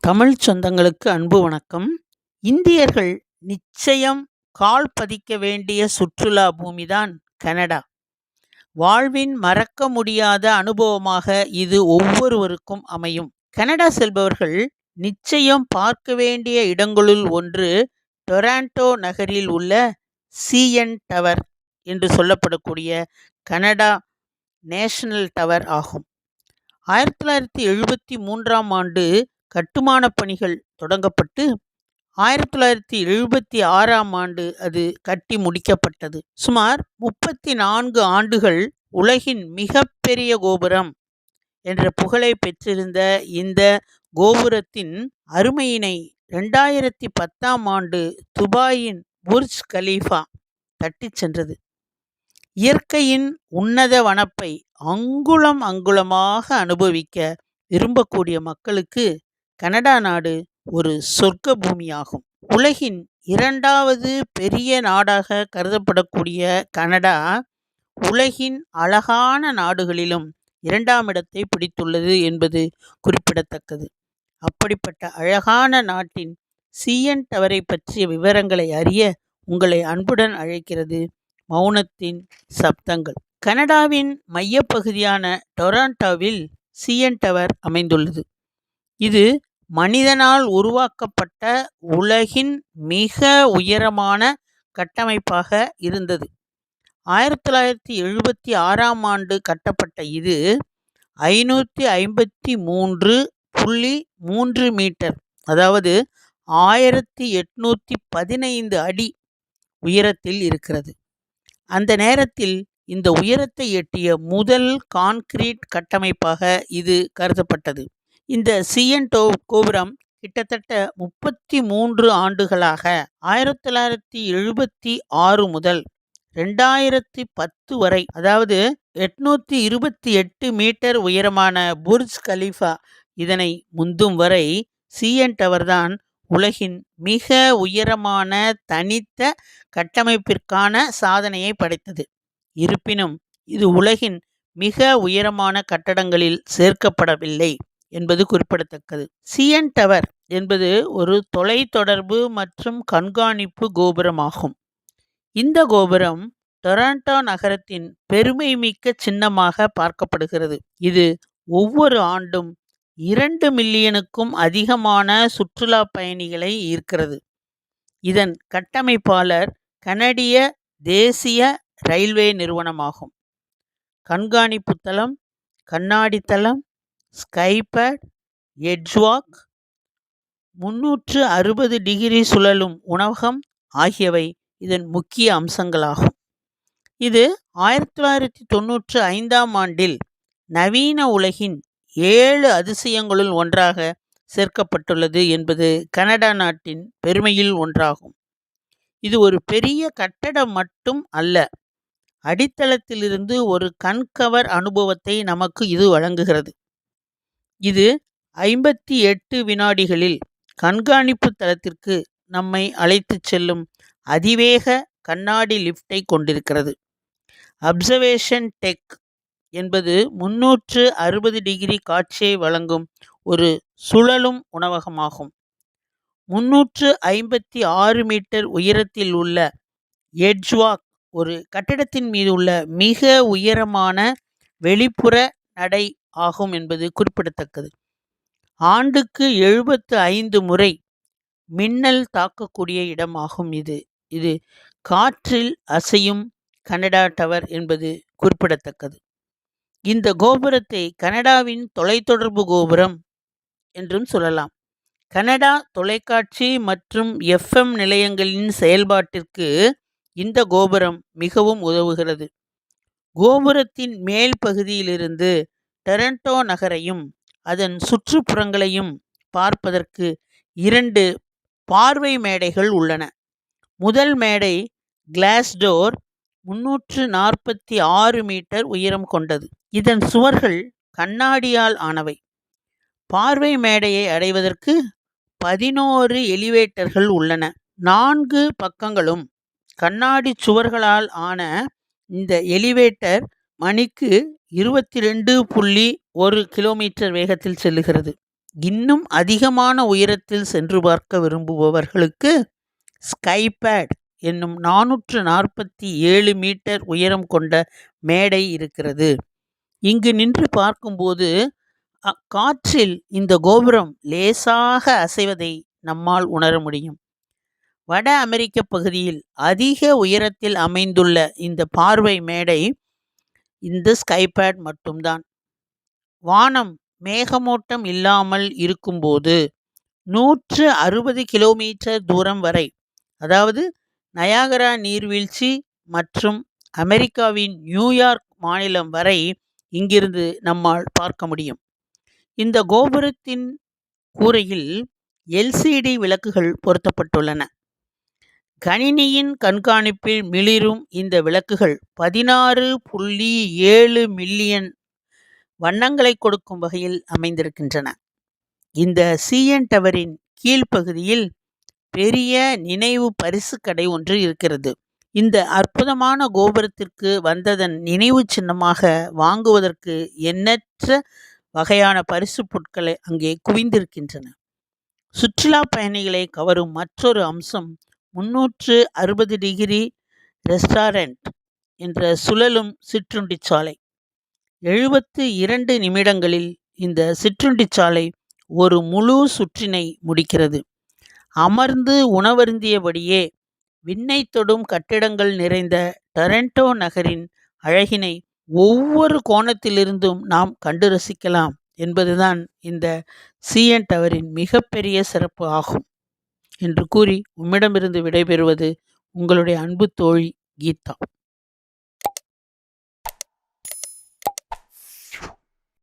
தமிழ் சொந்தங்களுக்கு அன்பு வணக்கம். இந்தியர்கள் நிச்சயம் கால் பதிக்க வேண்டிய சுற்றுலா பூமிதான் கனடா. வாழ்வின் மறக்க முடியாத அனுபவமாக இது ஒவ்வொருவருக்கும் அமையும். கனடா செல்பவர்கள் நிச்சயம் பார்க்க வேண்டிய இடங்களுள் ஒன்று டொராண்டோ நகரில் உள்ள சிஎன் டவர் என்று சொல்லப்படக்கூடிய கனடா நேஷனல் டவர் ஆகும். 1973ஆம் ஆண்டு கட்டுமானப் பணிகள் தொடங்கப்பட்டு 1976ஆம் ஆண்டு அது கட்டி முடிக்கப்பட்டது. சுமார் 34 ஆண்டுகள் உலகின் மிகப்பெரிய கோபுரம் என்ற புகழை பெற்றிருந்த இந்த கோபுரத்தின் அருமையினை 2010ஆம் ஆண்டு துபாயின் புர்ஜ் கலீஃபா தட்டிச் சென்றது. இயற்கையின் உன்னத வனப்பை அங்குலம் அங்குலமாக அனுபவிக்க விரும்பக்கூடிய மக்களுக்கு கனடா நாடு ஒரு சொர்க்க பூமியாகும். உலகின் 2வது பெரிய நாடாக கருதப்படக்கூடிய கனடா உலகின் அழகான நாடுகளிலும் 2ஆம் இடத்தை பிடித்துள்ளது என்பது குறிப்பிடத்தக்கது. அப்படிப்பட்ட அழகான நாட்டின் சிஎன் டவரை பற்றிய விவரங்களை அறிய உங்களை அன்புடன் அழைக்கிறது மௌனத்தின் சப்தங்கள். கனடாவின் மையப்பகுதியான டொராண்டோவில் சிஎன் டவர் அமைந்துள்ளது. இது மனிதனால் உருவாக்கப்பட்ட உலகின் மிக உயரமான கட்டமைப்பாக இருந்தது. 1976ஆம் ஆண்டு கட்டப்பட்ட இது 553.3 மீட்டர், அதாவது 1815 அடி உயரத்தில் இருக்கிறது. அந்த நேரத்தில் இந்த உயரத்தை எட்டிய முதல் கான்கிரீட் கட்டமைப்பாக இது கருதப்பட்டது. இந்த சிஎன் கோபுரம் கிட்டத்தட்ட 33 ஆண்டுகளாக 1976 முதல் 2010 வரை, அதாவது 828 மீட்டர் உயரமான புர்ஜ் கலீஃபா இதனை முந்தும் வரை சிஎன் டவர் தான் உலகின் மிக உயரமான தனித்த கட்டமைப்பிற்கான சாதனையை படைத்தது. இருப்பினும் இது உலகின் மிக உயரமான கட்டடங்களில் சேர்க்கப்படவில்லை என்பது குறிப்பிடத்தக்கது. சிஎன் டவர் என்பது ஒரு தொலைத்தொடர்பு மற்றும் கண்காணிப்பு கோபுரமாகும். இந்த கோபுரம் டொராண்டோ நகரத்தின் பெருமை மிக்க சின்னமாக பார்க்கப்படுகிறது. இது ஒவ்வொரு ஆண்டும் 2 மில்லியனுக்கும் அதிகமான சுற்றுலா பயணிகளை ஈர்க்கிறது. இதன் கட்டமைப்பாளர் கனடிய தேசிய ரயில்வே நிறுவனமாகும். கண்காணிப்பு தளம், கண்ணாடி தளம், ஸ்கைபேட், எட்ஜ்வாக், 360 டிகிரி சுழலும் உணவகம் ஆகியவை இதன் முக்கிய அம்சங்களாகும். இது 1995ஆம் ஆண்டில் நவீன உலகின் 7 அதிசயங்களுள் ஒன்றாக சேர்க்கப்பட்டுள்ளது என்பது கனடா நாட்டின் பெருமையில் ஒன்றாகும். இது ஒரு பெரிய கட்டடம் மட்டும் அல்ல, அடித்தளத்திலிருந்து ஒரு கண்கவர் அனுபவத்தை நமக்கு இது வழங்குகிறது. இது 58 வினாடிகளில் கண்காணிப்பு தளத்திற்கு நம்மை அழைத்து செல்லும் அதிவேக கண்ணாடி லிஃப்டை கொண்டிருக்கிறது. அப்சர்வேஷன் டெக் என்பது 360 டிகிரி காட்சியை வழங்கும் ஒரு சுழலும் உணவகமாகும். 356 மீட்டர் உயரத்தில் உள்ள எட்ஜ்வாக் ஒரு கட்டிடத்தின் மீது உள்ள மிக உயரமான வெளிப்புற நடை ஆகும் என்பது குறிப்பிடத்தக்கது. ஆண்டுக்கு 75 முறை மின்னல் தாக்கக்கூடிய இடமாகும் இது காற்றில் அசையும் கனடா டவர் என்பது குறிப்பிடத்தக்கது. இந்த கோபுரத்தை கனடாவின் தொலைத்தொடர்பு கோபுரம் என்றும் சொல்லலாம். கனடா தொலைக்காட்சி மற்றும் FM நிலையங்களின் செயல்பாட்டிற்கு இந்த கோபுரம் மிகவும் உதவுகிறது. கோபுரத்தின் மேல் பகுதியிலிருந்து டொராண்டோ நகரையும் அதன் சுற்றுப்புறங்களையும் பார்ப்பதற்கு 2 பார்வை மேடைகள் உள்ளன. முதல் மேடை கிளாஸ்டோர் 346 மீட்டர் உயரம் கொண்டது. இதன் சுவர்கள் கண்ணாடியால் ஆனவை. பார்வை மேடையை அடைவதற்கு 11 எலிவேட்டர்கள் உள்ளன. 4 பக்கங்களும் கண்ணாடி சுவர்களால் ஆன இந்த எலிவேட்டர் மணிக்கு 22.1 கிலோமீட்டர் வேகத்தில் செல்லுகிறது. இன்னும் அதிகமான உயரத்தில் சென்று பார்க்க விரும்புபவர்களுக்கு ஸ்கைபேட் என்னும் 447 மீட்டர் உயரம் கொண்ட மேடை இருக்கிறது. இங்கு நின்று பார்க்கும்போது காற்றில் இந்த கோபுரம் லேசாக அசைவதை நம்மால் உணர முடியும். வட அமெரிக்க பகுதியில் அதிக உயரத்தில் அமைந்துள்ள இந்த பார்வை மேடை இந்த ஸ்கைபேட் மட்டும்தான். வானம் மேகமூட்டம் இல்லாமல் இருக்கும்போது 160 கிலோமீட்டர் தூரம் வரை, அதாவது நயாகரா நீர்வீழ்ச்சி மற்றும் அமெரிக்காவின் நியூயார்க் மாநிலம் வரை இங்கிருந்து நம்மால் பார்க்க முடியும். இந்த கோபுரத்தின் கூரையில் எல்சிடி விளக்குகள் பொருத்தப்பட்டுள்ளன. கணினியின் கண்காணிப்பில் மிளிரும் இந்த விளக்குகள் 16.7 மில்லியன் வண்ணங்களை கொடுக்கும் வகையில் அமைந்திருக்கின்றன. இந்த சிஎன் டவரின் கீழ்ப்பகுதியில் பெரிய நினைவு பரிசு கடை ஒன்று இருக்கிறது. இந்த அற்புதமான கோபுரத்திற்கு வந்ததன் நினைவு சின்னமாக வாங்குவதற்கு எண்ணற்ற வகையான பரிசு பொருட்களை அங்கே குவிந்திருக்கின்றன. சுற்றுலா பயணிகளை கவரும் மற்றொரு அம்சம் 360 டிகிரி ரெஸ்டாரண்ட் என்ற சுழலும் சிற்றுண்டி சாலை. 72 நிமிடங்களில் இந்த சிற்றுண்டி சாலை ஒரு முழு சுற்றினை முடிக்கிறது. அமர்ந்து உணவருந்தியபடியே விண்ணை தொடும் கட்டிடங்கள் நிறைந்த டொரண்டோ நகரின் அழகினை ஒவ்வொரு கோணத்திலிருந்தும் நாம் கண்டு ரசிக்கலாம் என்பதுதான் இந்த சிஎன் டவரின் மிகப்பெரிய சிறப்பு ஆகும் என்று கூறி உம்மிடமிருந்து விடைபெறுவது உங்களுடைய அன்பு தோழி கீதா.